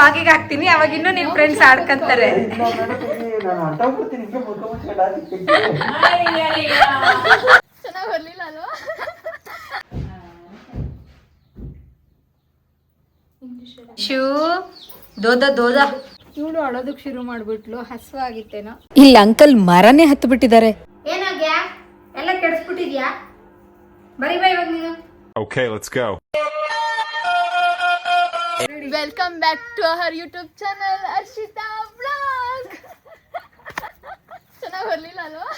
ವ್ಲಾಗಿಗೆ ಹಾಕ್ತೀನಿ, ಅವಾಗ ಇನ್ನೂ ನಿನ್ ಫ್ರೆಂಡ್ಸ್ ಆಡ್ಕಂತಾರೆ. ಚೆನ್ನಾಗಿ ಬರ್ಲಿಲ್ಲ ಅಲ್ವಾ? ಶೂ ದೋದ ದೋದ ಇವಳು ಅಳೋದಕ್ಕೆ ಶುರು ಮಾಡ್ಬಿಟ್ಲು. ಹಸುವಾಗಿತ್ತೇನೋ. ಇಲ್ಲಿ ಅಂಕಲ್ ಮರನೇ ಹತ್ತು ಬಿಟ್ಟಿದ್ದಾರೆ. ಏನಾಗ್ಯಾ? ಎಲ್ಲ ಕೆಡಿಸ್ಬಿಟ್ಟಿದ್ಯಾ? ಬರೀ ಬಾ ಇವಾಗ ನೀನು. Okay, let's go. Welcome back to our YouTube channel Arshita vlog. ಚೆನ್ನಾಗಿ ಬರ್ಲಿಲ್ಲ ಅಲ್ವಾ?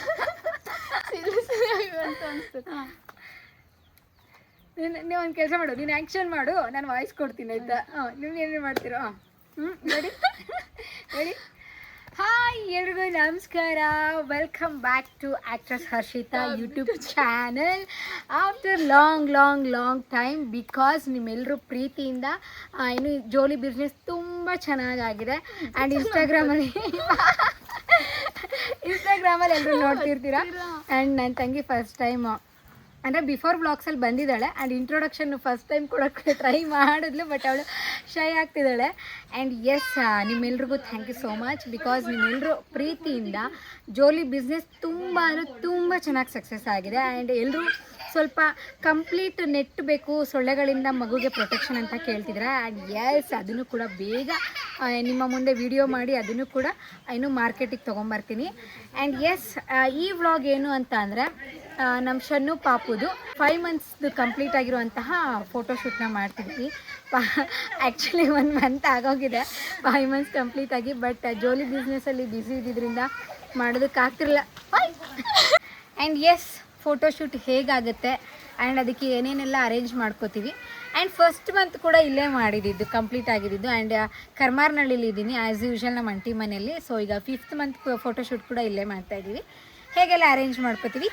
ಅಂತ ಅನ್ಸುತ್ತೆ. ನೀವು ಒಂದು ಕೆಲಸ ಮಾಡು, ನೀನು ಆ್ಯಕ್ಷನ್ ಮಾಡು, ನಾನು ವಾಯ್ಸ್ ಕೊಡ್ತೀನಿ ಆಯ್ತಾ? ನೀವು ಏನೇನು ಮಾಡ್ತೀರೋ? Ready ready. ಹಾಯ್ ಎಲ್ರಿಗೂ ನಮಸ್ಕಾರ. Welcome back to actress Harshita YouTube channel after long time. Because ನಿಮ್ಮೆಲ್ಲರೂ ಪ್ರೀತಿಯಿಂದ ಏನು ಜೋಲಿ ಬಿಸ್ನೆಸ್ ತುಂಬ ಚೆನ್ನಾಗಾಗಿದೆ. ಆ್ಯಂಡ್ ಇನ್ಸ್ಟಾಗ್ರಾಮಲ್ಲಿ ಎಲ್ಲರೂ ನೋಡ್ತಿರ್ತೀರ. ಆ್ಯಂಡ್ ನನ್ನ ತಂಗಿ ಫಸ್ಟ್ ಟೈಮ್ ಅಂದರೆ ಬಿಫೋರ್ ಬ್ಲಾಗ್ಸಲ್ಲಿ ಬಂದಿದ್ದಾಳೆ. ಆ್ಯಂಡ್ ಇಂಟ್ರೊಡಕ್ಷನ್ ಫಸ್ಟ್ ಟೈಮ್ ಕೊಡೋಕ್ಕೆ ಟ್ರೈ ಮಾಡಿದ್ಲು, ಬಟ್ ಅವಳು ಶೈ ಆಗ್ತಿದ್ದಾಳೆ. ಆ್ಯಂಡ್ ಎಸ್, ನಿಮ್ಮೆಲ್ರಿಗೂ thank you so much. Because ನಿಮ್ಮೆಲ್ಲರೂ ಪ್ರೀತಿಯಿಂದ ಜೋಲಿ ಬಿಸ್ನೆಸ್ ತುಂಬ ಅಂದರೆ ತುಂಬ ಚೆನ್ನಾಗಿ ಸಕ್ಸಸ್ ಆಗಿದೆ. ಆ್ಯಂಡ್ ಎಲ್ಲರೂ ಸ್ವಲ್ಪ ಕಂಪ್ಲೀಟ್ ನೆಟ್ ಬೇಕು, ಸೊಳ್ಳೆಗಳಿಂದ ಮಗುಗೆ ಪ್ರೊಟೆಕ್ಷನ್ ಅಂತ ಕೇಳ್ತಿದ್ರೆ. ಆ್ಯಂಡ್ ಎಸ್, ಅದನ್ನು ಕೂಡ ಬೇಗ ನಿಮ್ಮ ಮುಂದೆ ವಿಡಿಯೋ ಮಾಡಿ ಅದನ್ನು ಕೂಡ ಇನ್ನು ಮಾರ್ಕೆಟಿಗೆ ತೊಗೊಂಬರ್ತೀನಿ. ಆ್ಯಂಡ್ ಎಸ್, ಈ ವ್ಲಾಗ್ ಏನು ಅಂತ ಅಂದರೆ ನಮ್ಮ ಶನ್ನು ಪಾಪುದು 5 ಮಂತ್ಸ್ದು ಕಂಪ್ಲೀಟ್ ಆಗಿರುವಂತಹ ಫೋಟೋಶೂಟ್ನ ಮಾಡ್ತಿದ್ವಿ. ಆ್ಯಕ್ಚುಲಿ 1 ಮಂತ್ ಆಗೋಗಿದೆ 5 ಮಂತ್ಸ್ ಕಂಪ್ಲೀಟ್ ಆಗಿ. ಬಟ್ ಜೋಲಿ ಬಿಸ್ನೆಸ್ಸಲ್ಲಿ ಬ್ಯುಸಿ ಇದ್ದಿದ್ದರಿಂದ ಮಾಡೋದಕ್ಕಾಗ್ತಿರಲಿಲ್ಲ. ಆ್ಯಂಡ್ ಎಸ್, ಫೋಟೋಶೂಟ್ ಹೇಗಾಗುತ್ತೆ ಆ್ಯಂಡ್ ಅದಕ್ಕೆ ಏನೇನೆಲ್ಲ ಅರೇಂಜ್ ಮಾಡ್ಕೋತೀವಿ. ಆ್ಯಂಡ್ ಫಸ್ಟ್ ಮಂತ್ ಕೂಡ ಇಲ್ಲೇ ಮಾಡಿದ್ದು, ಕಂಪ್ಲೀಟ್ ಆಗಿದ್ದು. ಆ್ಯಂಡ್ ಕರ್ಮಾರ್ನಳ್ಳಿಲಿ ಇದ್ದೀನಿ ಆ್ಯಸ್ ಯೂಶಲ್ ನಮ್ಮ ಅಂಟಿ ಮನೆಯಲ್ಲಿ. ಸೊ ಈಗ 5th ಮಂತ್ ಫೋಟೋಶೂಟ್ ಕೂಡ ಇಲ್ಲೇ ಮಾಡ್ತಾಯಿದ್ದೀವಿ. ಹೇಗೆಲ್ಲ ಅರೇಂಜ್ ಮಾಡ್ಕೋತೀವಿ,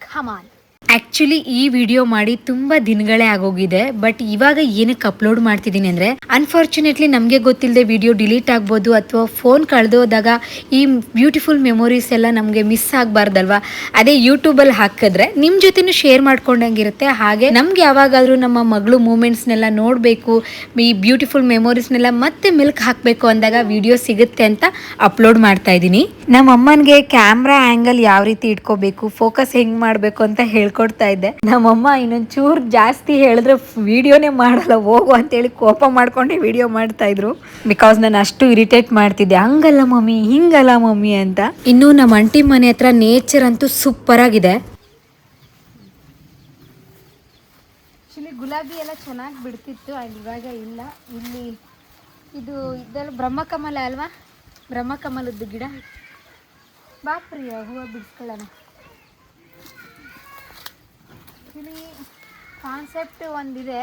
ಕಮಾನ್. ಆ್ಯಕ್ಚುಲಿ ಈ ವಿಡಿಯೋ ಮಾಡಿ ತುಂಬ ದಿನಗಳೇ ಆಗೋಗಿದೆ. ಬಟ್ ಇವಾಗ ಏನಕ್ಕೆ ಅಪ್ಲೋಡ್ ಮಾಡ್ತಿದ್ದೀನಿ ಅಂದರೆ, ಅನ್ಫಾರ್ಚುನೇಟ್ಲಿ ನಮಗೆ ಗೊತ್ತಿಲ್ಲದೆ ವಿಡಿಯೋ ಡಿಲೀಟ್ ಆಗ್ಬೋದು ಅಥವಾ ಫೋನ್ ಕಳೆದೋದಾಗ ಈ ಬ್ಯೂಟಿಫುಲ್ ಮೆಮೊರೀಸ್ ಎಲ್ಲ ನಮಗೆ ಮಿಸ್ ಆಗಬಾರ್ದಲ್ವಾ. ಅದೇ ಯೂಟ್ಯೂಬಲ್ಲಿ ಹಾಕಿದ್ರೆ ನಿಮ್ಮ ಜೊತೆನೂ ಶೇರ್ ಮಾಡ್ಕೊಂಡಂಗಿರುತ್ತೆ. ಹಾಗೆ ನಮ್ಗೆ ಯಾವಾಗಾದರೂ ನಮ್ಮ ಮಗಳು ಮೂಮೆಂಟ್ಸ್ನೆಲ್ಲ ನೋಡಬೇಕು, ಈ ಬ್ಯೂಟಿಫುಲ್ ಮೆಮೊರೀಸ್ನೆಲ್ಲ ಮತ್ತೆ ಮಿಲ್ಕ್ ಹಾಕಬೇಕು ಅಂದಾಗ ವಿಡಿಯೋ ಸಿಗುತ್ತೆ ಅಂತ ಅಪ್ಲೋಡ್ ಮಾಡ್ತಾ ಇದ್ದೀನಿ. ನಮ್ಮ ಅಮ್ಮನಿಗೆ ಕ್ಯಾಮ್ರಾ ಆ್ಯಂಗಲ್ ಯಾವ ರೀತಿ ಇಟ್ಕೋಬೇಕು, ಫೋಕಸ್ ಹೆಂಗೆ ಮಾಡಬೇಕು ಅಂತ ಹೇಳ್ಕೊಡ್ತಾ ಇದ್ದೆ. ನಮ್ಮಮ್ಮ ಇನ್ನೊಂದು ಚೂರು ಜಾಸ್ತಿ ಹೇಳಿದ್ರೆ ವಿಡಿಯೋನೇ ಮಾಡಲ್ಲ ಹೋಗು ಅಂತೇಳಿ ಕೋಪ ಮಾಡ್ಕೊಂಡೆ ವಿಡಿಯೋ ಮಾಡ್ತಾ ಇದ್ರು. ಬಿಕಾಸ್ ನಾನು ಅಷ್ಟು ಇರಿಟೇಟ್ ಮಾಡ್ತಿದ್ದೆ, ಹಂಗಲ್ಲ ಮಮ್ಮಿ ಹಿಂಗಲ್ಲ ಮಮ್ಮಿ ಅಂತ. ಇನ್ನು ನಮ್ಮ ಅಂಟಿ ಮನೆ ಹತ್ರ ನೇಚರ್ ಅಂತೂ ಸೂಪರ್ ಆಗಿದೆ. ಆ್ಯಕ್ಚುಲಿ ಗುಲಾಬಿ ಎಲ್ಲ ಚೆನ್ನಾಗಿ ಬಿಡ್ತಿತ್ತು, ಆ್ಯಂಡ್ ಇವಾಗ ಇಲ್ಲ. ಇಲ್ಲಿ ಇದೆಲ್ಲ ಬ್ರಹ್ಮಕಮಲ ಅಲ್ವಾ, ಬ್ರಹ್ಮಕಮಲದ್ದು ಗಿಡ. ಬಾಪ್ರಿಯ ಹೂವು ಬಿಡಿಸ್ಕೊಳ್ಳೋಣ. ಆ್ಯಕ್ಚುಲಿ ಕಾನ್ಸೆಪ್ಟ್ ಒಂದಿದೆ,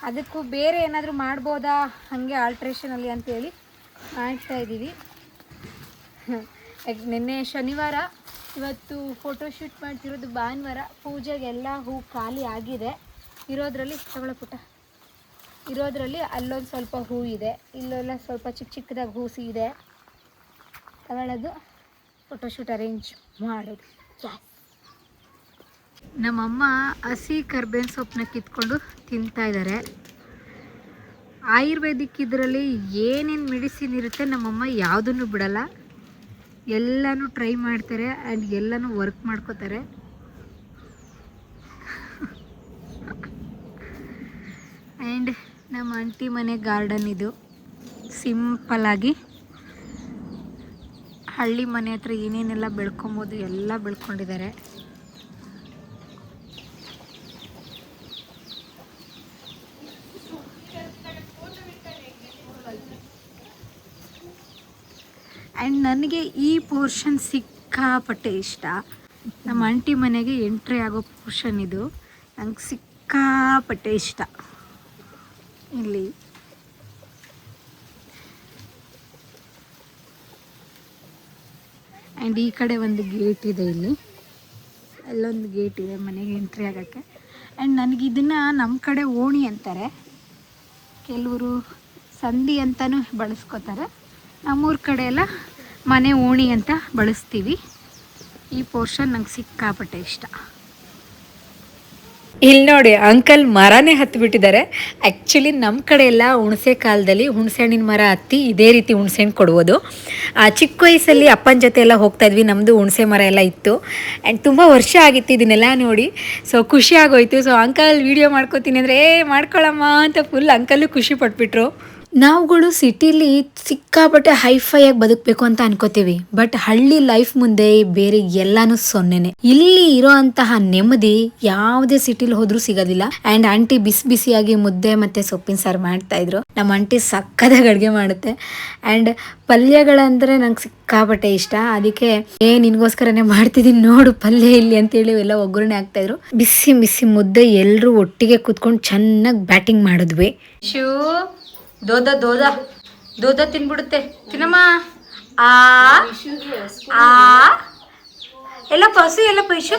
ಅದಕ್ಕೂ ಬೇರೆ ಏನಾದರೂ ಮಾಡ್ಬೋದಾ ಹಾಗೆ ಆಲ್ಟ್ರೇಷನಲ್ಲಿ ಅಂತೇಳಿ ಮಾಡ್ತಾಯಿದ್ದೀವಿ. ನಿನ್ನೆ ಶನಿವಾರ, ಇವತ್ತು ಫೋಟೋಶೂಟ್ ಮಾಡ್ತಿರೋದು ಭಾನುವಾರ. ಪೂಜೆಗೆಲ್ಲ ಹೂ ಖಾಲಿ ಆಗಿದೆ. ಇರೋದ್ರಲ್ಲಿ ತಗೊಳ್ಳೋ ಪುಟ್ಟ, ಇರೋದ್ರಲ್ಲಿ ಅಲ್ಲೊಂದು ಸ್ವಲ್ಪ ಹೂ ಇದೆ, ಇಲ್ಲೆಲ್ಲ ಸ್ವಲ್ಪ ಚಿಕ್ಕದಾಗಿ ಹೂಸಿ ಇದೆ, ತಗೊಳ್ಳೋದು, ಫೋಟೋಶೂಟ್ ಅರೇಂಜ್ ಮಾಡೋದು. ನಮ್ಮಮ್ಮ ಹಸಿ ಕರ್ಬೇವಿನ ಸೊಪ್ಪನ್ನ ಕಿತ್ಕೊಂಡು ತಿಂತಾ ಇದ್ದಾರೆ. ಆಯುರ್ವೇದಿಕ್ ಇದರಲ್ಲಿ ಏನೇನು ಮೆಡಿಸಿನ್ ಇರುತ್ತೆ ನಮ್ಮಮ್ಮ ಯಾವುದನ್ನು ಬಿಡಲ್ಲ, ಎಲ್ಲನೂ ಟ್ರೈ ಮಾಡ್ತಾರೆ ಆ್ಯಂಡ್ ಎಲ್ಲನೂ ವರ್ಕ್ ಮಾಡ್ಕೋತಾರೆ. ಆ್ಯಂಡ್ ನಮ್ಮ ಆಂಟಿ ಮನೆ ಗಾರ್ಡನ್ ಇದು ಸಿಂಪಲ್ಲಾಗಿ. ಹಳ್ಳಿ ಮನೆ ಹತ್ರ ಏನೇನೆಲ್ಲ ಬೆಳ್ಕೊಬೋದು ಎಲ್ಲ ಬೆಳ್ಕೊಂಡಿದ್ದಾರೆ. ಆ್ಯಂಡ್ ನನಗೆ ಈ ಪೋರ್ಷನ್ ಸಿಕ್ಕಾಪಟ್ಟೆ ಇಷ್ಟ. ನಮ್ಮ ಆಂಟಿ ಮನೆಗೆ ಎಂಟ್ರಿ ಆಗೋ ಪೋರ್ಷನ್ ಇದು ನಂಗೆ ಸಿಕ್ಕಾಪಟ್ಟೆ ಇಷ್ಟ. ಇಲ್ಲಿ ಆ್ಯಂಡ್ ಈ ಕಡೆ ಒಂದು ಗೇಟ್ ಇದೆ, ಇಲ್ಲಿ ಅಲ್ಲೊಂದು ಗೇಟ್ ಇದೆ ಮನೆಗೆ ಎಂಟ್ರಿ ಆಗೋಕ್ಕೆ. ಆ್ಯಂಡ್ ನನಗೆ ಇದನ್ನು ನಮ್ಮ ಕಡೆ ಓಣಿ ಅಂತಾರೆ, ಕೆಲವರು ಸಂದಿ ಅಂತಲೂ ಬಳಸ್ಕೋತಾರೆ. ನಮ್ಮೂರ ಕಡೆ ಎಲ್ಲ ಮನೆ ಓಣಿ ಅಂತ ಬಳಸ್ತೀವಿ. ಈ ಪೋರ್ಷನ್ ನಂಗೆ ಸಿಕ್ಕಾಪಟ್ಟೆ ಇಷ್ಟ. ಇಲ್ಲಿ ನೋಡಿ ಅಂಕಲ್ ಮರನೇ ಹತ್ತು ಬಿಟ್ಟಿದ್ದಾರೆ. ಆ್ಯಕ್ಚುಲಿ ನಮ್ಮ ಕಡೆ ಎಲ್ಲ ಹುಣಸೆ ಕಾಲದಲ್ಲಿ ಹುಣಸೆ ಹಣ್ಣಿನ ಮರ ಹತ್ತಿ ಇದೇ ರೀತಿ ಹುಣಸೆ ಹಣ್ಣು ಕೊಡ್ಬೋದು. ಚಿಕ್ಕ ವಯಸ್ಸಲ್ಲಿ ಅಪ್ಪನ ಜೊತೆ ಎಲ್ಲ ಹೋಗ್ತಾ ಇದ್ವಿ, ನಮ್ಮದು ಹುಣಸೆ ಮರ ಎಲ್ಲ ಇತ್ತು. ಆ್ಯಂಡ್ ತುಂಬ ವರ್ಷ ಆಗಿತ್ತು ಇದನ್ನೆಲ್ಲ ನೋಡಿ. ಸೊ ಖುಷಿ ಆಗೋಯ್ತು. ಸೊ ಅಂಕಲ್ ವೀಡಿಯೋ ಮಾಡ್ಕೋತೀನಿ ಅಂದರೆ ಮಾಡ್ಕೊಳಮ್ಮ ಅಂತ ಫುಲ್ ಅಂಕಲ್ಲು ಖುಷಿ ಪಟ್ಬಿಟ್ರು. ನಾವುಗಳು ಸಿಟಿಲಿ ಸಿಕ್ಕಾಪಟ್ಟೆ ಹೈಫೈಯಾಗಿ ಬದುಕಬೇಕು ಅಂತ ಅನ್ಕೋತೀವಿ, ಬಟ್ ಹಳ್ಳಿ ಲೈಫ್ ಮುಂದೆ ಬೇರೆ ಎಲ್ಲಾನು ಸೊನ್ನೆನೆ. ಇಲ್ಲಿ ಇರೋ ಅಂತಹ ನೆಮ್ಮದಿ ಯಾವುದೇ ಸಿಟಿಲಿ ಹೋದ್ರೂ ಸಿಗೋದಿಲ್ಲ. ಅಂಡ್ ಆಂಟಿ ಬಿಸಿ ಬಿಸಿಯಾಗಿ ಮುದ್ದೆ ಮತ್ತೆ ಸೊಪ್ಪಿನ ಸಾರು ಮಾಡ್ತಾ ಇದ್ರು. ನಮ್ಮ ಆಂಟಿ ಸಕ್ಕದಾಗಿ ಅಡುಗೆ ಮಾಡುತ್ತೆ. ಅಂಡ್ ಪಲ್ಯಗಳಂದ್ರೆ ನಂಗೆ ಸಿಕ್ಕಾಪಟ್ಟೆ ಇಷ್ಟ. ಅದಕ್ಕೆ ನಿನ್ಗೋಸ್ಕರನೇ ಮಾಡ್ತಿದ್ದೀನಿ ನೋಡು ಪಲ್ಯ ಇಲ್ಲಿ ಅಂತೇಳಿ ಎಲ್ಲ ಒಗ್ಗರಣೆ ಆಗ್ತಾ ಇದ್ರು. ಬಿಸಿ ಬಿಸಿ ಮುದ್ದೆ ಎಲ್ಲರೂ ಒಟ್ಟಿಗೆ ಕೂತ್ಕೊಂಡು ಚೆನ್ನಾಗಿ ಬ್ಯಾಟಿಂಗ್ ಮಾಡಿದ್ವಿ. ದೋದ ದೋದ ದೋದ ತಿನ್ಬಿಡುತ್ತೆ. ತಿನ್ನಮ್ಮ. ಎಲ್ಲ ಹಸು ಎಲ್ಲ ಪೈಸು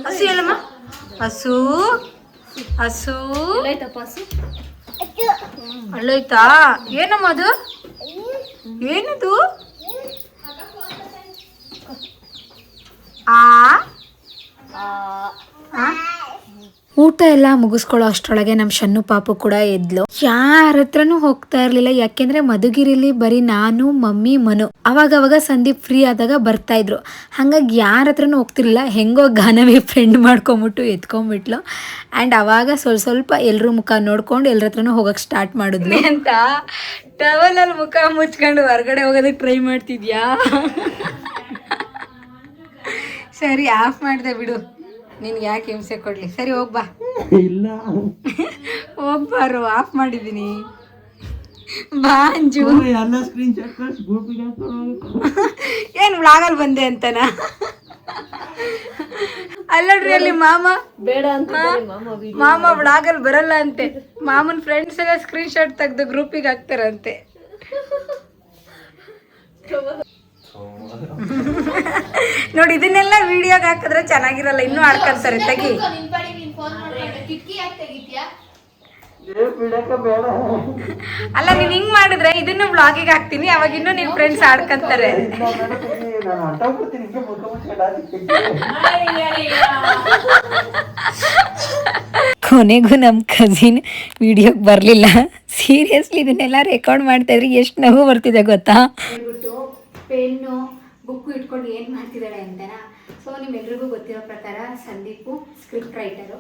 ಹಸು ಎಲ್ಲಮ್ಮ ಹಸು ಹಸು ಅಳ್ಳೋಯ್ತಾ? ಏನಮ್ಮ ಅದು? ಏನದು? ಊಟ ಎಲ್ಲ ಮುಗಿಸ್ಕೊಳ್ಳೋ ಅಷ್ಟರೊಳಗೆ ನಮ್ಮ ಶನ್ನು ಪಾಪು ಕೂಡ ಎದ್ಲು. ಯಾರ ಹತ್ರನೂ ಹೋಗ್ತಾ ಇರ್ಲಿಲ್ಲ, ಯಾಕೆಂದ್ರೆ ಮಧುಗಿರಿಲಿ ಬರೀ ನಾನು, ಮಮ್ಮಿ, ಮನು. ಅವಾಗ ಸಂದೀಪ್ ಫ್ರೀ ಆದಾಗ ಬರ್ತಾ ಇದ್ರು. ಹಾಗಾಗಿ ಯಾರ ಹತ್ರನೂ ಹೋಗ್ತಿರ್ಲಿಲ್ಲ. ಹೆಂಗೋ ಗಾನವೇ ಫ್ರೆಂಡ್ ಮಾಡ್ಕೊಂಬಿಟ್ಟು ಎತ್ಕೊಂಡ್ಬಿಟ್ಲು. ಆ್ಯಂಡ್ ಅವಾಗ ಸ್ವಲ್ಪ ಎಲ್ರೂ ಮುಖ ನೋಡ್ಕೊಂಡು ಎಲ್ಲರ ಹತ್ರನೂ ಹೋಗಕ್ಕೆ ಸ್ಟಾರ್ಟ್ ಮಾಡಿದ್ವಿ ಅಂತ ಟವಲಲ್ಲಿ ಮುಖ ಮುಚ್ಕೊಂಡು ಹೊರಗಡೆ ಹೋಗೋದಕ್ಕೆ ಟ್ರೈ ಮಾಡ್ತಿದ್ಯಾ? ಸರಿ ಆಫ್ ಮಾಡಿದೆ ಬಿಡು, ನಿನ್ಗೆ ಯಾಕೆ ಹಿಂಸೆ ಕೊಡ್ಲಿ. ಸರಿ ಹೋಗ್ಬಾ. ಇಲ್ಲ ಹೋಗ್ಬಾರು, ಆಫ್ ಮಾಡಿದ್ದೀನಿ. ಬಾ ಅಂಜು. ಏನು ವ್ಲಾಗಲ್ಲಿ ಬಂದೆ ಅಂತನ? ಅಲ್ಲಡ್ರಿ ಅಲ್ಲಿ ಮಾಮ ಬೇಡ ಅಂತ ಮಾಮ ವ್ಲಾಗಲ್ಲಿ ಬರಲ್ಲ ಅಂತೆ. ಮಾಮನ ಫ್ರೆಂಡ್ಸ್ ಎಲ್ಲ ಸ್ಕ್ರೀನ್ ಶಾಟ್ ತೆಗೆದು ಗ್ರೂಪಿಗೆ ಹಾಕ್ತಾರಂತೆ. ನೋಡಿ ಇದನ್ನೆಲ್ಲ ವಿಡಿಯೋಗೆ ಹಾಕಿದ್ರೆ ಚೆನ್ನಾಗಿರಲ್ಲ, ಇನ್ನೂ ಆಡ್ಕೊಂತಾರೆ. ತೆಗಿ. ಅಲ್ಲ ನೀನ್ ಹಿಂಗ್ ಮಾಡಿದ್ರೆ ಇದನ್ನು ವ್ಲಾಗಿಗೆ ಹಾಕ್ತೀನಿ, ಅವಾಗ ಇನ್ನೂ ನಿನ್ ಫ್ರೆಂಡ್ಸ್ ಆಡ್ಕೊಂತಾರೆ. ಕೊನೆಗೂ ನಮ್ಮ ಕಸಿನ್ ವಿಡಿಯೋಗೆ ಬರಲಿಲ್ಲ. ಸೀರಿಯಸ್ಲಿ ಇದನ್ನೆಲ್ಲ ರೆಕಾರ್ಡ್ ಮಾಡ್ತಾ ಇದ್ರೆ ಎಷ್ಟು ನಗು ಬರ್ತಿದೆ ಗೊತ್ತಾ? ಪೆನ್ನು ಬುಕ್ಕು ಇಟ್ಕೊಂಡು ಏನು ಮಾಡ್ತಿದ್ದಾಳೆ ಅಂತನಾ? ಸೊ ನಿಮ್ಮೆಲ್ರಿಗೂ ಗೊತ್ತಿರೋ ಪ್ರಕಾರ Sandeep script writer.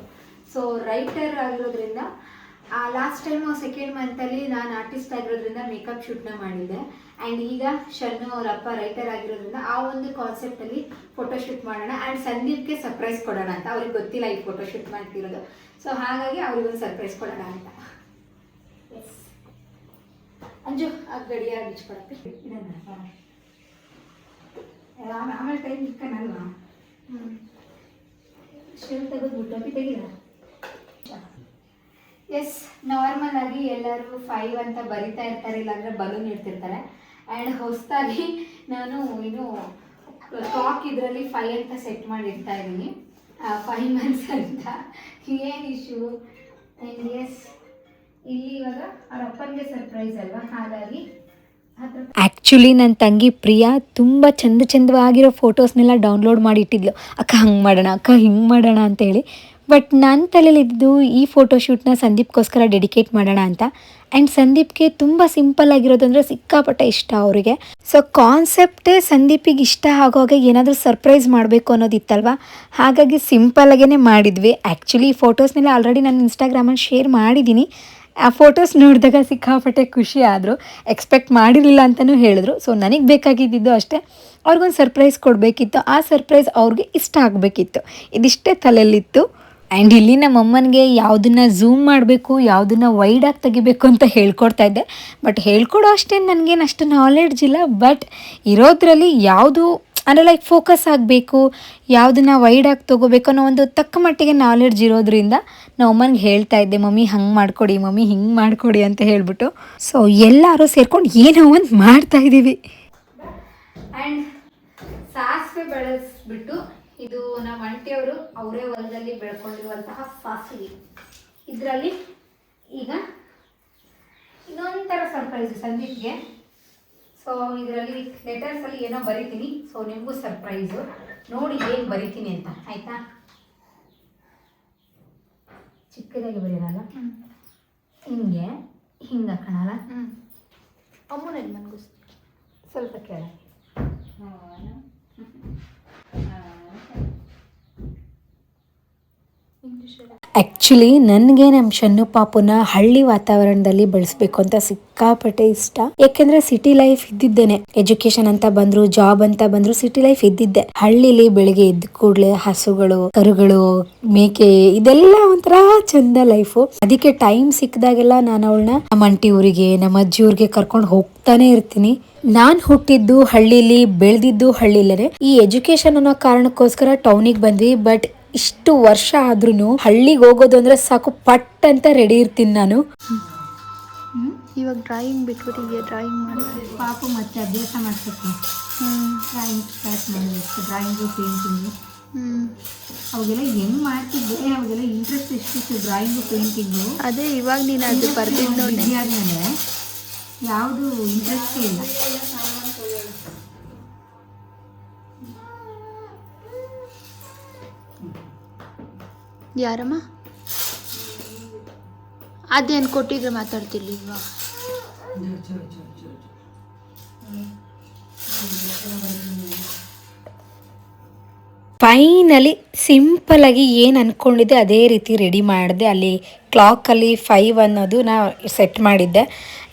So writer ಆಗಿರೋದ್ರಿಂದ ಲಾಸ್ಟ್ ಟೈಮು ಸೆಕೆಂಡ್ ಮಂತಲ್ಲಿ ನಾನು ಆರ್ಟಿಸ್ಟ್ ಆಗಿರೋದ್ರಿಂದ ಮೇಕಪ್ ಶೂಟ್ನ ಮಾಡಿದ್ದೆ. ಆ್ಯಂಡ್ ಈಗ ಶನ್ನು ಅವರಪ್ಪ ರೈಟರ್ ಆಗಿರೋದ್ರಿಂದ ಆ ಒಂದು ಕಾನ್ಸೆಪ್ಟಲ್ಲಿ ಫೋಟೋಶೂಟ್ ಮಾಡೋಣ. ಆ್ಯಂಡ್ ಸಂದೀಪ್ಗೆ ಸರ್ಪ್ರೈಸ್ ಕೊಡೋಣ ಅಂತ. ಅವ್ರಿಗೆ ಗೊತ್ತಿಲ್ಲ ಈ ಫೋಟೋಶೂಟ್ ಮಾಡ್ತಿರೋದು. ಸೊ ಹಾಗಾಗಿ ಅವ್ರಿಗೊಂದು ಸರ್ಪ್ರೈಸ್ ಕೊಡೋಣ ಅಂತ. ಎಸ್ ಅಂಜು ಆ ಗಡಿಯಾರ ಬಿಚ್ಕೊಡಕ್ಕೆ ಆಮೇಲೆ ಟೈಮ್ ಇಕ್ಕನಲ್ವಾ? ಶೆಲ್ ತೆಗೆದ್ಬಿಟ್ಟು ಟೊಪಿ ತೆಗಿದ. ಎಸ್ ನಾರ್ಮಲ್ ಆಗಿ ಎಲ್ಲರೂ 5 ಅಂತ ಬರಿತಾ ಇರ್ತಾರೆ, ಇಲ್ಲಾಂದರೆ ಬಲೂನ್ ಇಡ್ತಿರ್ತಾರೆ. ಆ್ಯಂಡ್ ಹೊಸದಾಗಿ ನಾನು ಇದು ಟಾಕ್ ಇದರಲ್ಲಿ 5 ಅಂತ ಸೆಟ್ ಮಾಡಿರ್ತಾ ಇದ್ದೀನಿ. 5 months ಅಂತ. ಏನು ಇಶ್ಯೂ? ಆ್ಯಂಡ್ ಎಸ್ ಇಲ್ಲಿ ಇವಾಗ ಅವ್ರ ಅಪ್ಪನಿಗೆ ಸರ್ಪ್ರೈಸ್ ಅಲ್ವಾ, ಹಾಗಾಗಿ ಆ್ಯಕ್ಚುಲಿ ನನ್ನ ತಂಗಿ ಪ್ರಿಯಾ ತುಂಬ ಚಂದವಾಗಿರೋ ಫೋಟೋಸ್ನೆಲ್ಲ ಡೌನ್ಲೋಡ್ ಮಾಡಿ ಇಟ್ಟಿದ್ಲು. ಅಕ್ಕ ಹಂಗೆ ಮಾಡೋಣ, ಅಕ್ಕ ಹಿಂಗೆ ಮಾಡೋಣ ಅಂತೇಳಿ. ಬಟ್ ನನ್ನ ತಲೆಯಲ್ಲಿದ್ದು ಈ ಫೋಟೋಶೂಟ್ನ ಸಂದೀಪ್ಗೋಸ್ಕರ ಡೆಡಿಕೇಟ್ ಮಾಡೋಣ ಅಂತ. ಆ್ಯಂಡ್ ಸಂದೀಪ್ಗೆ ತುಂಬ ಸಿಂಪಲ್ ಆಗಿರೋದಂದರೆ ಸಿಕ್ಕಾಪಟ್ಟೆ ಇಷ್ಟ ಅವರಿಗೆ. ಸೊ ಕಾನ್ಸೆಪ್ಟೇ ಸಂದೀಪಿಗೆ ಇಷ್ಟ ಆಗೋವಾಗ ಏನಾದರೂ ಸರ್ಪ್ರೈಸ್ ಮಾಡಬೇಕು ಅನ್ನೋದಿತ್ತಲ್ವ, ಹಾಗಾಗಿ ಸಿಂಪಲ್ಲಾಗೇ ಮಾಡಿದ್ವಿ. ಆ್ಯಕ್ಚುಲಿ ಈ ಫೋಟೋಸ್ನೆಲ್ಲ ಆಲ್ರೆಡಿ ನಾನು ಇನ್ಸ್ಟಾಗ್ರಾಮಲ್ಲಿ ಶೇರ್ ಮಾಡಿದ್ದೀನಿ. ಆ ಫೋಟೋಸ್ ನೋಡಿದಾಗ ಸಿಕ್ಕಾಪಟ್ಟೆ ಖುಷಿ ಆದರು. ಎಕ್ಸ್ಪೆಕ್ಟ್ ಮಾಡಿರಲಿಲ್ಲ ಅಂತಲೂ ಹೇಳಿದ್ರು. ಸೊ ನನಗೆ ಬೇಕಾಗಿದ್ದು ಅಷ್ಟೇ, ಅವ್ರಿಗೊಂದು ಸರ್ಪ್ರೈಸ್ ಕೊಡಬೇಕಿತ್ತು. ಆ ಸರ್ಪ್ರೈಸ್ ಅವ್ರಿಗೆ ಇಷ್ಟ ಆಗಬೇಕಿತ್ತು. ಇದಿಷ್ಟೇ ತಲೆಯಲ್ಲಿತ್ತು. ಆ್ಯಂಡ್ ಇಲ್ಲಿ ನಮ್ಮ ಅಮ್ಮನಿಗೆ ಯಾವುದನ್ನು ಝೂಮ್ ಮಾಡಬೇಕು, ಯಾವುದನ್ನು ವೈಡಾಗಿ ತೆಗಿಬೇಕು ಅಂತ ಹೇಳ್ಕೊಡ್ತಾ ಇದ್ದೆ. ಬಟ್ ಹೇಳ್ಕೊಡೋ ಅಷ್ಟೇ ನನಗೇನು ಅಷ್ಟು ನಾಲೆಡ್ಜ್ ಇಲ್ಲ. ಬಟ್ ಇರೋದ್ರಲ್ಲಿ ಯಾವುದು ಅಂದರೆ ಲೈಕ್ ಫೋಕಸ್ ಆಗಬೇಕು, ಯಾವುದನ್ನು ವೈಡಾಗಿ ತೊಗೋಬೇಕು ಅನ್ನೋ ಒಂದು ತಕ್ಕ ಮಟ್ಟಿಗೆ ನಾಲೆಡ್ಜ್ ಇರೋದ್ರಿಂದ ನಾವು ಅಮ್ಮನಿಗೆ ಹೇಳ್ತಾ ಇದ್ದೆ, ಮಮ್ಮಿ ಹಂಗೆ ಮಾಡಿಕೊಡಿ, ಮಮ್ಮಿ ಹಿಂಗೆ ಮಾಡಿಕೊಡಿ ಅಂತ ಹೇಳ್ಬಿಟ್ಟು. ಸೊ ಎಲ್ಲರೂ ಸೇರ್ಕೊಂಡು ಏನೋ ಒಂದು ಮಾಡ್ತಾಯಿದ್ದೀವಿ. ಆ್ಯಂಡ್ ಸಾಸಿವೆ ಬೆಳೆಸ್ಬಿಟ್ಟು, ಇದು ನಮ್ಮ ಆಂಟಿಯವರು ಅವರೇ ಹೊಲದಲ್ಲಿ ಬೆಳ್ಕೊಂಡಿರುವಂತಹ ಸಾಸಿವೆ. ಇದರಲ್ಲಿ ಈಗ ಇನ್ನೊಂಥರ ಸರ್ಪ್ರೈಸು ಸಂದೀಪ್ಗೆ. ಸೊ ಇದರಲ್ಲಿ ಲೆಟರ್ಸಲ್ಲಿ ಏನೋ ಬರಿತೀನಿ. ಸೊ ನಿಮಗೂ ಸರ್ಪ್ರೈಸು, ನೋಡಿ ಏನು ಬರಿತೀನಿ ಅಂತ, ಆಯಿತಾ? ಚಿಕ್ಕದಾಗಿ ಬರೆಯೋಣಲ್ಲ, ಹಿಂಗೆ ಹಿಂಗೆ ಹಾಕೋಣಲ್ಲ, ಅಮ್ಮನಲ್ಲಿ ಮನ್ಗಿಸ್ ಸ್ವಲ್ಪ ಕೆಳಗೆ. ಆ್ಯಕ್ಚುಲಿ ನನಗೆ ನಮ್ಮ ಶನ್ನು ಪಾಪುನ ಹಳ್ಳಿ ವಾತಾವರಣದಲ್ಲಿ ಬೆಳೆಸ್ಬೇಕು ಅಂತ ಸಿಕ್ಕಾಪಟ್ಟೆ ಇಷ್ಟ. ಯಾಕೆಂದ್ರೆ ಸಿಟಿ ಲೈಫ್ ಇದ್ದಿದ್ದೇನೆ, ಎಜುಕೇಶನ್ ಅಂತ ಬಂದ್ರು, ಜಾಬ್ ಅಂತ ಬಂದ್ರು, ಸಿಟಿ ಲೈಫ್ ಇದ್ದಿದ್ದೆ. ಹಳ್ಳಿಲಿ ಬೆಳಿಗ್ಗೆ ಎದ್ದ ಕೂಡ್ಲೆ ಹಸುಗಳು, ಕರುಗಳು, ಮೇಕೆ, ಇದೆಲ್ಲ ಒಂಥರ ಚಂದ ಲೈಫು. ಅದಕ್ಕೆ ಟೈಮ್ ಸಿಕ್ಕಿದಾಗೆಲ್ಲ ನಾನು ಅವಳನ್ನ ನಮ್ಮ ಅಂಟಿ ಊರಿಗೆ, ನಮ್ಮ ಅಜ್ಜಿ ಊರಿಗೆ ಕರ್ಕೊಂಡು ಹೋಗ್ತಾನೆ ಇರ್ತೀನಿ. ನಾನ್ ಹುಟ್ಟಿದ್ದು ಹಳ್ಳಿಲಿ, ಬೆಳೆದಿದ್ದು ಹಳ್ಳಿಲೇ. ಈ ಎಜುಕೇಶನ್ ಅನ್ನೋ ಕಾರಣಕ್ಕೋಸ್ಕರ ಟೌನಿಗೆ ಬಂದ್ವಿ. ಬಟ್ ಇಷ್ಟು ವರ್ಷ ಆದ್ರೂ ಹಳ್ಳಿಗೆ ಹೋಗೋದು ಅಂದ್ರೆ ಸಾಕು, ಪಟ್ ಅಂತ ರೆಡಿ ಇರ್ತೀನಿ ನಾನು. ಇವಾಗ ಡ್ರಾಯಿಂಗ್ ಬಿಟ್ಬಿಟ್ಟಿದ್ಯಾ? ಡ್ರಾಯಿಂಗ್ ಮಾಡಿ ಪಾಪು ಮತ್ತೆ ಅಭ್ಯಾಸ ಮಾಡ್ಸಕ್ಕೆ ಡ್ರಾಯಿಂಗ್ ಸ್ಟಾರ್ಟ್ ಮಾಡಬೇಕು. ಡ್ರಾಯಿಂಗು, ಪೇಂಟಿಂಗು ಅವಾಗೆಲ್ಲ ಹೆಂಗ್ ಮಾಡ್ತಿದ್ದೆ, ಅವಾಗೆಲ್ಲ ಇಂಟ್ರೆಸ್ಟ್ ಎಷ್ಟಿತ್ತು ಡ್ರಾಯಿಂಗು, ಪೇಂಟಿಂಗು. ಅದೇ ಇವಾಗ ನೀನು ಅದು ಬರ್ದಿದ್ದು ಆದ್ಮೇಲೆ ಯಾವುದು ಇಂಟ್ರೆಸ್ಟೇ ಇಲ್ಲ. ಯಾರಮ್ಮ ಅದೇನು ಕೊಟ್ಟಿದ್ರೆ ಮಾತಾಡ್ತಿರ್ಲಿಲ್ವಾ? ಫೈನಲಿ ಸಿಂಪಲ್ ಆಗಿ ಏನು ಅನ್ಕೊಂಡಿದ್ದೆ ಅದೇ ರೀತಿ ರೆಡಿ ಮಾಡಿದೆ. ಅಲ್ಲಿ ಕ್ಲಾಕಲ್ಲಿ 5 ಅನ್ನೋದು ನಾ ಸೆಟ್ ಮಾಡಿದ್ದೆ.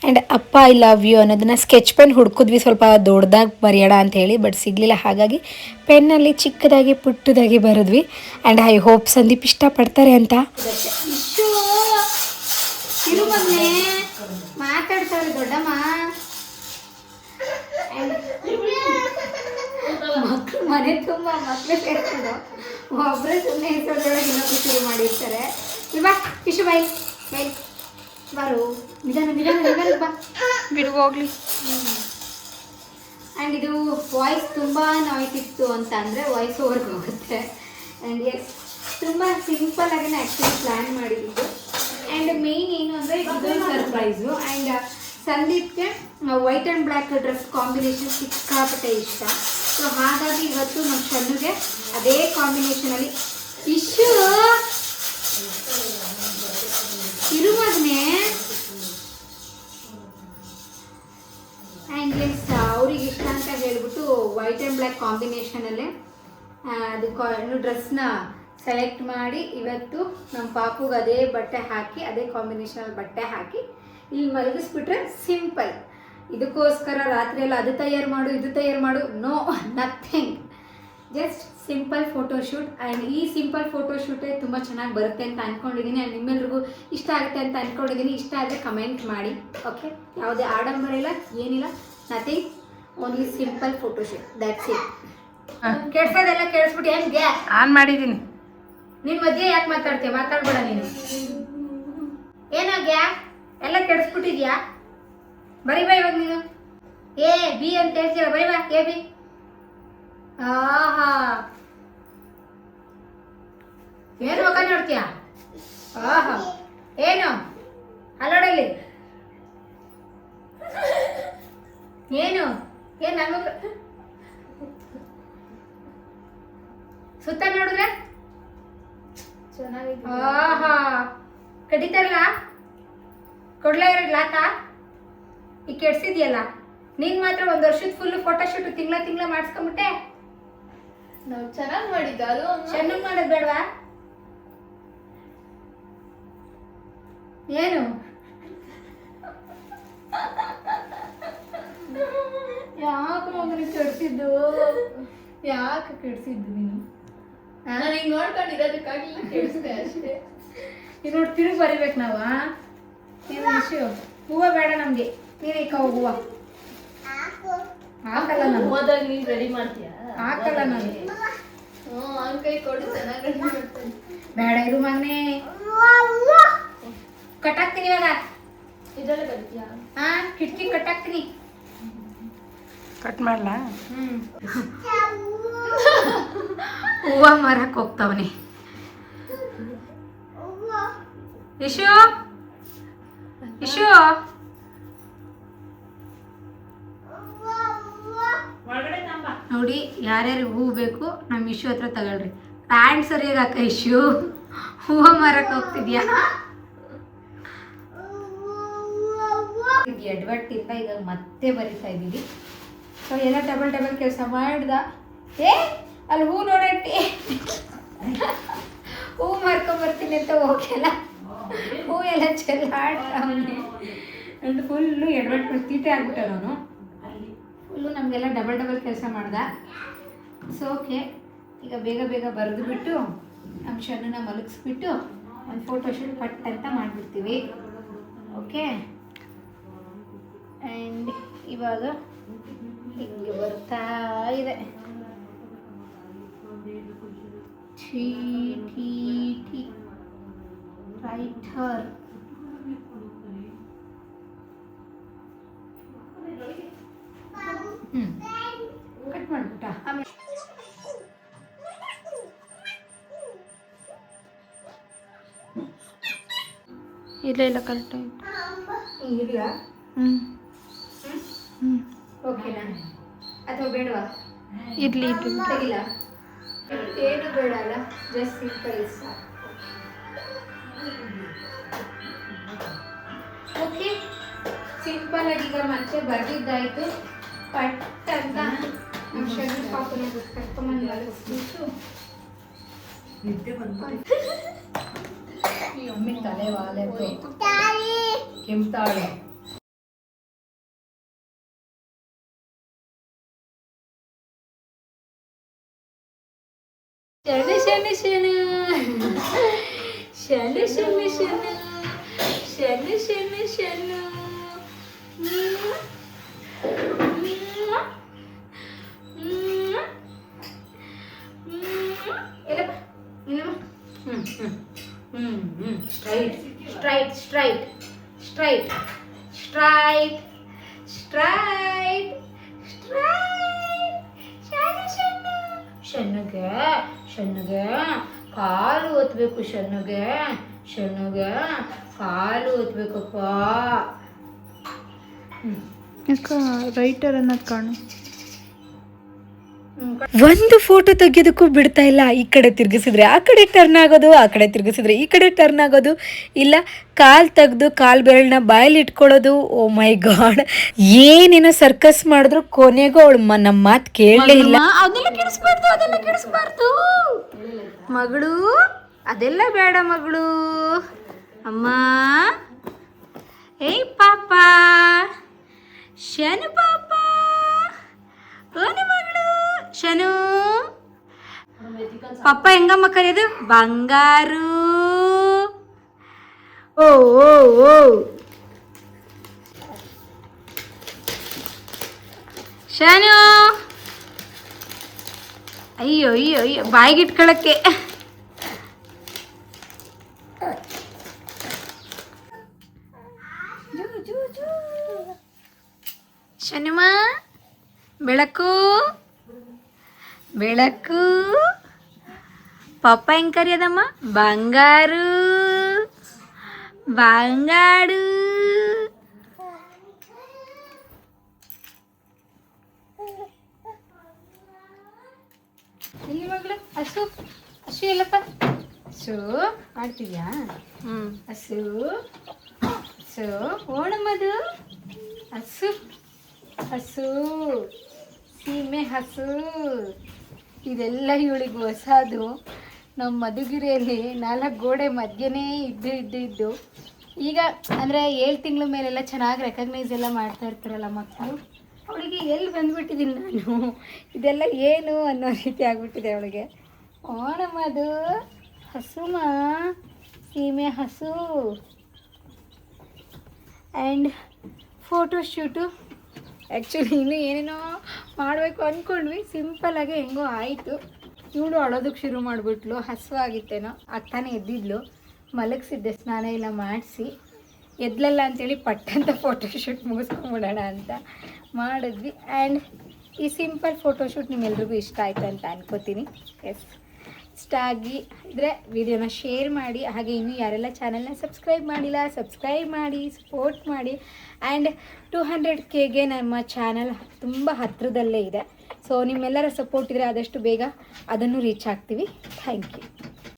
ಆ್ಯಂಡ್ ಅಪ್ಪ ಐ ಲವ್ ಯು ಅನ್ನೋದನ್ನ ಸ್ಕೆಚ್ ಪೆನ್ ಹುಡ್ಕಿದ್ವಿ ಸ್ವಲ್ಪ ದೊಡ್ಡದಾಗಿ ಬರೆಯೋಣ ಅಂತ ಹೇಳಿ, ಬಟ್ ಸಿಗಲಿಲ್ಲ. ಹಾಗಾಗಿ ಪೆನ್ನಲ್ಲಿ ಚಿಕ್ಕದಾಗಿ ಪುಟ್ಟದಾಗಿ ಬರೆದ್ವಿ. ಆ್ಯಂಡ್ ಐ ಹೋಪ್ ಸಂದೀಪ್ ಇಷ್ಟಪಡ್ತಾರೆ ಅಂತ. ಮಾತಾಡ್ತಾರೆ ದೊಡ್ಡಮ್ಮ, ಮಕ್ಕಳು ಮನೆ ತುಂಬ ಮಕ್ಕಳು ಸೇರ್ಕೊಂಡು ಒಬ್ಬರೇ ಸುಮ್ಮನೆ ಹೆಸರೊಳಗೆ ಇನ್ನೊಬ್ಬರು ಶುರು ಮಾಡಿರ್ತಾರೆ. ಇಲ್ವಾ ಇಶು ಬೈ ಬೈ ಬರು, ನಿಧಾನ ನಿಧಾನ ನಿಧಾನ ಬಾ, ಬಿಡು ಹೋಗ್ಲಿ. ಆ್ಯಂಡ್ ಇದು ವಾಯ್ಸ್ ತುಂಬ ನಾಯ್ಸ್ ಇತ್ತು ಅಂತ ಅಂದರೆ ವಾಯ್ಸ್ ಓವರ್ಗೆ ಹೋಗುತ್ತೆ. ಆ್ಯಂಡ್ ಎಸ್, ತುಂಬ ಸಿಂಪಲ್ ಆಗಿನೇ ಆ್ಯಕ್ಚುಲಿ ಪ್ಲ್ಯಾನ್ ಮಾಡಿದ್ದು. ಆ್ಯಂಡ್ ಮೇಯ್ನ್ ಏನು ಅಂದರೆ ಇದು ಸರ್ಪ್ರೈಸು. ಆ್ಯಂಡ್ ಸಂದೀಪ್ಗೆ white and black dress combination ಸಿಕ್ಕಾಪಟ್ಟೆ ಇಷ್ಟ. ಸೊ ಹಾಗಾಗಿ ಇವತ್ತು ನಮ್ಮ ಶನ್ನುಗೆ ಅದೇ ಕಾಂಬಿನೇಷನಲ್ಲಿ ಇಶ್ಯೂ ಇರುವಾಗನೇ. ಆ್ಯಂಡ್ ಎಸ್, ಅವ್ರಿಗೆ ಇಷ್ಟ ಅಂತ ಹೇಳ್ಬಿಟ್ಟು ವೈಟ್ ಆ್ಯಂಡ್ ಬ್ಲ್ಯಾಕ್ ಕಾಂಬಿನೇಷನಲ್ಲೇ ಅದು ಡ್ರೆಸ್ನ ಸೆಲೆಕ್ಟ್ ಮಾಡಿ ಇವತ್ತು ನಮ್ಮ ಪಾಪುಗೆ ಅದೇ ಬಟ್ಟೆ ಹಾಕಿ, ಅದೇ ಕಾಂಬಿನೇಷನಲ್ಲಿ ಬಟ್ಟೆ ಹಾಕಿ ಇಲ್ಲಿ ಮಲಗಿಸ್ಬಿಟ್ರೆ ಸಿಂಪಲ್. ಇದಕ್ಕೋಸ್ಕರ ರಾತ್ರಿ ಎಲ್ಲ ಅದು ತಯಾರು ಮಾಡು, ಇದು ತಯಾರು ಮಾಡು, no nothing. Just simple photoshoot. And ಈ ಸಿಂಪಲ್ ಫೋಟೋಶೂಟೇ ತುಂಬ ಚೆನ್ನಾಗಿ ಬರುತ್ತೆ ಅಂತ ಅಂದ್ಕೊಂಡಿದ್ದೀನಿ. ಆ್ಯಂಡ್ ನಿಮ್ಮೆಲ್ರಿಗೂ ಇಷ್ಟ ಆಗುತ್ತೆ ಅಂತ ಅಂದ್ಕೊಂಡಿದ್ದೀನಿ. ಇಷ್ಟ ಆದರೆ ಕಮೆಂಟ್ ಮಾಡಿ. ಓಕೆ, ಯಾವುದೇ ಆಡಂಬರ ಇಲ್ಲ, ಏನಿಲ್ಲ, nothing, only simple photoshoot, that's it. ಕೆಡ್ಸೋದೆಲ್ಲ ಕೇಳಿಸ್ಬಿಟ್ಟು ಹೆಂಗೆ ಆನ್ ಮಾಡಿದ್ದೀನಿ. ನಿನ್ನ ಮಧ್ಯೆ ಯಾಕೆ ಮಾತಾಡ್ತೀಯ? ಮಾತಾಡ್ಬೇಡ ನೀನು. ಏನಾಗ್ಯಾ? ಎಲ್ಲ ಕೆಡಿಸ್ಬಿಟ್ಟಿದ್ಯಾ? ಬರೀಬಾ ಇವಾಗ ನೀನು ಎ ಬಿ ಅಂತ ಹೇಳ್ತೀರ, ಬರೀಬಾ ಎ ಬಿ. ಆಹಾ, ಏನು ಮಗ ನೋಡ್ತೀಯ? ಆಹಾ, ಏನು ಅಲ್ಲೋಡಲ್ಲಿ ಏನು ಏನು ನಮಗ ಸುತ್ತ ನೋಡಿದ್ರೆ ಚೆನ್ನಾಗಿದೆ. ಆಹಾ, ಕಡಿತಾರಲ್ಲ, ಕೊಡ್ಲಾ ಇರಲಾಕ ಈಗ ಕೆಡ್ಸಿದ್ಯಲ್ಲ. ನೀನ್ ಮಾತ್ರ ಒಂದು ವರ್ಷದ ಫುಲ್ ಫೋಟೋಶೂಟ್ ತಿಂಗಳ ಮಾಡಿಸ್ಕೊಂಬಿಟ್ಟೆ. ನಾವು ಚೆನ್ನಾಗಿ ಮಾಡಿದ್ದು, ಅದು ಚೆನ್ನಾಗಿ ಮಾಡೋದು ಬೇಡವಾ? ಏನು ಯಾಕೆ ಮಗನಿಗೆ ಕೆಡ್ಸಿದ್ದು? ಯಾಕೆ ಕೆಡ್ಸಿದ್ದು ನೀನು? ನಾನು ಹಿಂಗೆ ನೋಡ್ಕೊಂಡಿರೋದಕ್ಕಾಗಿ ಕೆಡಿಸಿದೆ ಅಷ್ಟೇ. ಈಗ ನೋಡಿ ತಿರುಗಿ ಬರಿಬೇಕು ನಾವು. ಏನು ವಿಷಯ? ಹೂವು ಬೇಡ ನಮಗೆ, ನೀನು ಇಕ್ಕ ಹೂವು ಹಾಕಲ್ಲ. ನಾನು ಹೋದಾಗ ನೀನು ರೆಡಿ ಮಾಡ್ತೀಯಾ? ಹಾಕಲ್ಲ ನಾನು. ಅವ್ನ ಕೈ ಕೊಡು, ಚೆನ್ನಾಗಿ ರೆಡಿ ಮಾಡ್ತೀನಿ. ಬೇಡ ಇರು ಮಗನೇ, ಕಟ್ಟಾಕ್ತೀನಿ ಇವಾಗ. ಇದೆಲ್ಲ ಬರ್ತೀಯಾ? ಹಾ, ಕಿಟಕಿ ಕಟ್ಟಾಕ್ತೀನಿ. ಕಟ್ ಮಾಡಲ? ಹೂವು ಮಾರಕ್ಕೆ ಹೋಗ್ತಾವನೆ. ಇಶು ಇಶು, ನೋಡಿ ಯಾರ್ಯಾರು ಹೂ ಬೇಕು ನಮ್ಮ ಇಶು ಹತ್ರ ತಗೊಳ್ರಿ. ಪ್ಯಾಂಟ್ ಸರಿಯಾಗಿ ಹಾಕ ಇಶು. ಹೂವು ಮಾರಕ್ಕೆ ಹೋಗ್ತಿದ್ಯಾ? ಎಡವಟ್ಟಿಂದ ಈಗ ಮತ್ತೆ ಬರಿತಾ ಇದ್ದೀವಿ. ಸೊ ಎಲ್ಲ ಡಬಲ್ ಕೆಲಸ ಮಾಡ್ದ. ಅಲ್ಲಿ ಹೂ ನೋಡಟ್ಟಿ, ಹೂ ಮಾರ್ಕೊಂಬರ್ತೀನಿ ಅಂತ ಹೋಗಲ್ಲ, ಹೂ ಎಲ್ಲ ಚೆಲ್ಲಾಡ್ತಾವನೆ. ಅಂಡ್ ಫುಲ್ಲು ಎಡವಟ್ಟು ತೀಟೆ ಆಗ್ಬಿಟ್ಟ ಅವನು. ಫುಲ್ಲು ನಮಗೆಲ್ಲ ಡಬಲ್ ಕೆಲಸ ಮಾಡ್ದ. ಸೊ ಓಕೆ, ಈಗ ಬೇಗ ಬರೆದು ಬಿಟ್ಟು ನಮ್ಮ ಶನ್ನನ್ನ ಮಲಗಿಸ್ಬಿಟ್ಟು ಒಂದು ಫೋಟೋಶೂಟ್ ಪಟ್ ಅಂತ ಮಾಡಿಬಿಡ್ತೀವಿ. ಓಕೆ, ಆ್ಯಂಡ್ ಇವಾಗ ಹಿಂಗೆ ಬರ್ತಾ ಇದೆ. ರೈಟರ್ ಕಟ್ ಮಾಡ್ಬಿಟ್ಟ. ಆಮೇಲೆ ಇಲ್ಲ ಕರೆಕ್ಟಾಗಿ ಇದೆಯಾ? ಓಕೆನಾ ಅಥವಾ ಬೇಡವಾ? ಇರಲಿ ತೆಗಿಲ್ಲ, ಏನು ಬೇಡ ಅಲ್ಲ, ಜಸ್ಟ್ ಸಿಂಪಲ್ ಸಾಕು. ಓಕೆ, ಸಿಂಪಲ್ ಆಗಿ ಈಗ ಮತ್ತೆ ಬರ್ದಿದ್ದಾಯ್ತು. ಪಟ್ ಅಂತ ನಮ್ಮ ಶರೀರ ಪಾಪನ ಕರ್ಕೊಂಬಂದು ಮಲಗಿಸ್ಬಿಟ್ಟು ಈ ಒಮ್ಮೆ ತಲೆ ವಾಲೆ ಕೆಮ್ತಾಳೆ. ಶನ ಶನ ಶನ ಶನ ಶನ ಶನ ಶನ ಶನ straight straight straight straight straight straight straight ಶನ ಶನ ಶನಗೆ ಶನಗೆ ಕಾಲು ಒತ್ತಬೇಕು, ಶನಗೆ ಶನಗೆ ಕಾಲು ಒತ್ತಬೇಕಪ್ಪ. ರೈಟರ್ ಅನ್ನೋದು ಕಾಣು. ಒಂದು ಫೋಟೋ ತೆಗಿಯೋದಕ್ಕೂ ಬಿಡ್ತಾ ಇಲ್ಲ. ಈ ಕಡೆ ತಿರುಗಿಸಿದ್ರೆ ಆ ಕಡೆ ಟರ್ನ್ ಆಗೋದು, ಆ ಕಡೆ ತಿರುಗಿಸಿದ್ರೆ ಈ ಕಡೆ ಟರ್ನ್ ಆಗೋದು, ಇಲ್ಲ ಕಾಲು ತೆಗೆದು ಕಾಲು ಬೆರಳನ್ನ ಬಾಯಲ್ಲಿ ಇಟ್ಕೊಳ್ಳೋದು. ಓ ಮೈ ಗಾಡ್, ಏನೇನೋ ಸರ್ಕಸ್ ಮಾಡಿದ್ರು ಕೊನೆಗೂ ಅವಳು ನಮ್ಮ ಮಾತು ಕೇಳಲೇ ಇಲ್ಲ. ಅದೆಲ್ಲ ಕೆಡಿಸ್ಬಾರ್ದು ಮಗಳು, ಅದೆಲ್ಲ ಬೇಡ ಮಗಳು. ಅಮ್ಮ, ಏಯ್ ಪಾಪ, ಶನು ಪಾಪ, ಓನ ಮಗಳು ಶನು. ಪಪ್ಪ ಹೆಂಗಮ್ಮ ಕರೆಯೋದು? ಬಂಗಾರು. ಓ ಓ ಓ ಶನು, ಅಯ್ಯೋ ಅಯ್ಯೋ ಅಯ್ಯೋ, ಬಾಯಿಗೆ ಇಟ್ಕೊಳಕ್ಕೆ. ಶನುಮ, ಬೆಳಕು ಬೆಳಕು. ಪಪ್ಪ ಹೆಂಗ್ ಕರೆಯೋದಮ್ಮ? ಬಂಗಾರು ಬಂಗಾಡು. ಇಲ್ಲಿ ಮಗಳು ಹಸು ಹಸು ಎಲ್ಲಪ್ಪ? ಹಸು ಮಾಡ್ತಿದ್ಯಾ? ಹಸು ಹಸು ಓಣಮ್ಮದು ಹಸು ಹಸು ಸೀಮೆ ಹಸು. ಇದೆಲ್ಲ ಇವಳಿಗೆ ಹೊಸದು. ನಮ್ಮ ಮಧುಗಿರಿಯಲ್ಲಿ 4 ಗೋಡೆ ಮಧ್ಯೆನೇ ಇದ್ದು ಈಗ ಅಂದರೆ 7 ತಿಂಗಳ ಮೇಲೆಲ್ಲ ಚೆನ್ನಾಗಿ ರೆಕಗ್ನೈಸ್ ಎಲ್ಲ ಮಾಡ್ತಾ ಇರ್ತಾರಲ್ಲ ಮಕ್ಕಳು. ಅವಳಿಗೆ ಎಲ್ಲಿ ಬಂದುಬಿಟ್ಟಿದ್ದೀನಿ ನಾನು, ಇದೆಲ್ಲ ಏನು ಅನ್ನೋ ರೀತಿ ಆಗಿಬಿಟ್ಟಿದೆ ಅವಳಿಗೆ. ಓಣಮ್ಮದು ಹಸುಮ, ಸೀಮೆ ಹಸು. ಆ್ಯಂಡ್ ಫೋಟೋಶೂಟು ಆ್ಯಕ್ಚುಲಿ ಇನ್ನೂ ಏನೇನೋ ಮಾಡಬೇಕು ಅಂದ್ಕೊಂಡ್ವಿ, ಸಿಂಪಲ್ಲಾಗಿ ಹೆಂಗೋ ಆಯಿತು. ಇವಳು ಅಳೋದಕ್ಕೆ ಶುರು ಮಾಡಿಬಿಟ್ಲು, ಹಸು ಆಗಿತ್ತೇನೋ, ಆಗ್ತಾನೆ ಎದ್ದಿದ್ಲು. ಮಲಗಿಸಿದ್ದೆ ಸ್ನಾನ ಎಲ್ಲ ಮಾಡಿಸಿ, ಎದ್ಲಲ್ಲ ಅಂಥೇಳಿ ಪಟ್ಟಂತ ಫೋಟೋಶೂಟ್ ಮುಗಿಸ್ಕೊಂಬಿಡೋಣ ಅಂತ ಮಾಡಿದ್ವಿ. ಆ್ಯಂಡ್ ಈ ಸಿಂಪಲ್ ಫೋಟೋಶೂಟ್ ನಿಮ್ಮೆಲ್ರಿಗೂ ಇಷ್ಟ ಆಯಿತು ಅಂತ ಅನ್ಕೋತೀನಿ. ಎಸ್, ಇಷ್ಟ ಆಗಿ ಇದ್ದರೆ ವಿಡಿಯೋನ ಶೇರ್ ಮಾಡಿ. ಹಾಗೆ ಇನ್ನೂ ಯಾರೆಲ್ಲ ಚಾನಲ್ನ ಸಬ್ಸ್ಕ್ರೈಬ್ ಮಾಡಿಲ್ಲ, ಸಬ್ಸ್ಕ್ರೈಬ್ ಮಾಡಿ, ಸಪೋರ್ಟ್ ಮಾಡಿ. ಆ್ಯಂಡ್ 200Kಗೆ ನಮ್ಮ ಚಾನಲ್ ತುಂಬ ಹತ್ತಿರದಲ್ಲೇ ಇದೆ. ಸೊ ನಿಮ್ಮೆಲ್ಲರ ಸಪೋರ್ಟ್ ಇದ್ದರೆ ಆದಷ್ಟು ಬೇಗ ಅದನ್ನು ರೀಚ್ ಆಗ್ತೀವಿ. Thank you.